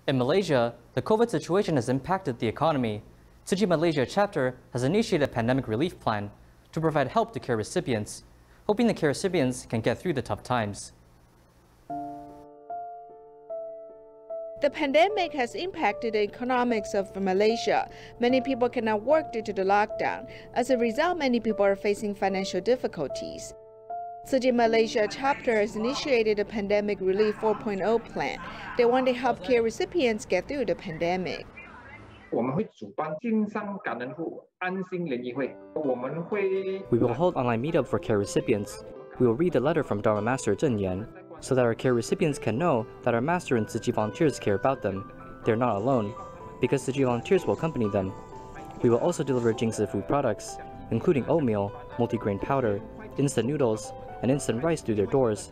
In Malaysia, the COVID situation has impacted the economy. Tzu Chi Malaysia Chapter has initiated a pandemic relief plan to provide help to care recipients, hoping the care recipients can get through the tough times. The pandemic has impacted the economics of Malaysia. Many people cannot work due to the lockdown. As a result, many people are facing financial difficulties. Tzu Chi Malaysia Chapter has initiated a Pandemic Relief 4.0 plan. They want to help care recipients get through the pandemic. We will hold online meetup for care recipients. We will read the letter from Dharma Master Zhen Yan, so that our care recipients can know that our Master and Tzu Chi volunteers care about them. They're not alone, because Tzu Chi volunteers will accompany them. We will also deliver Jingzi food products, including oatmeal, multigrain powder, instant noodles, and instant rice through their doors.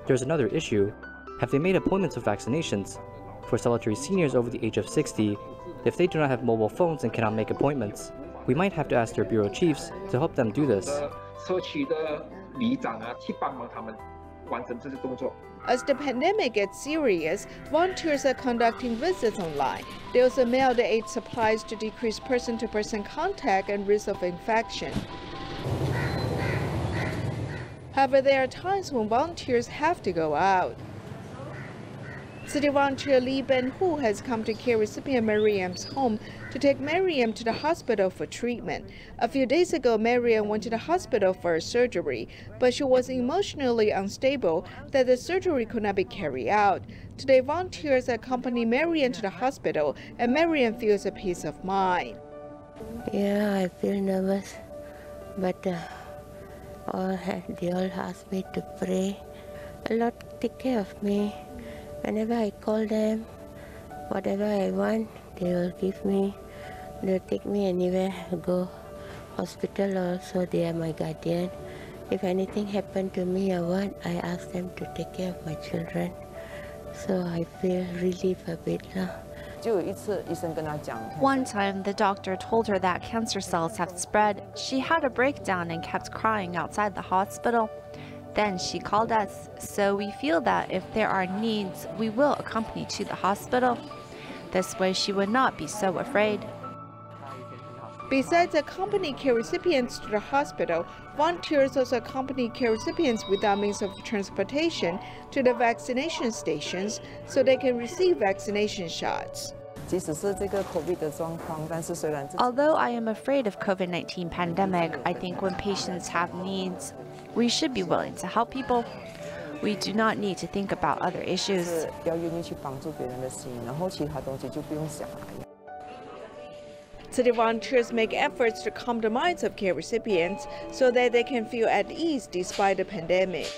There's another issue. Have they made appointments with vaccinations? For solitary seniors over the age of 60, if they do not have mobile phones and cannot make appointments, we might have to ask their bureau chiefs to help them do this. As the pandemic gets serious, volunteers are conducting visits online. They also mail the aid supplies to decrease person-to-person contact and risk of infection. However, there are times when volunteers have to go out. City volunteer Li Ben-Hu has come to care recipient Miriam's home to take Miriam to the hospital for treatment. A few days ago, Miriam went to the hospital for a surgery, but she was emotionally unstable that the surgery could not be carried out. Today, volunteers accompany Miriam to the hospital, and Miriam feels a peace of mind. Yeah, I feel nervous, but they all ask me to pray. A lot take care of me. Whenever I call them, whatever I want, they will give me. They'll take me anywhere I go. Hospital also, they are my guardian. If anything happened to me or what, I ask them to take care of my children. So I feel relief a bit now. One time, the doctor told her that cancer cells have spread. She had a breakdown and kept crying outside the hospital. Then she called us, so we feel that if there are needs, we will accompany to the hospital. This way she would not be so afraid. Besides accompanying care recipients to the hospital, volunteers also accompany care recipients without means of transportation to the vaccination stations so they can receive vaccination shots. Although I am afraid of COVID-19 pandemic, I think when patients have needs, we should be willing to help people. We do not need to think about other issues. City volunteers make efforts to calm the minds of care recipients so that they can feel at ease despite the pandemic.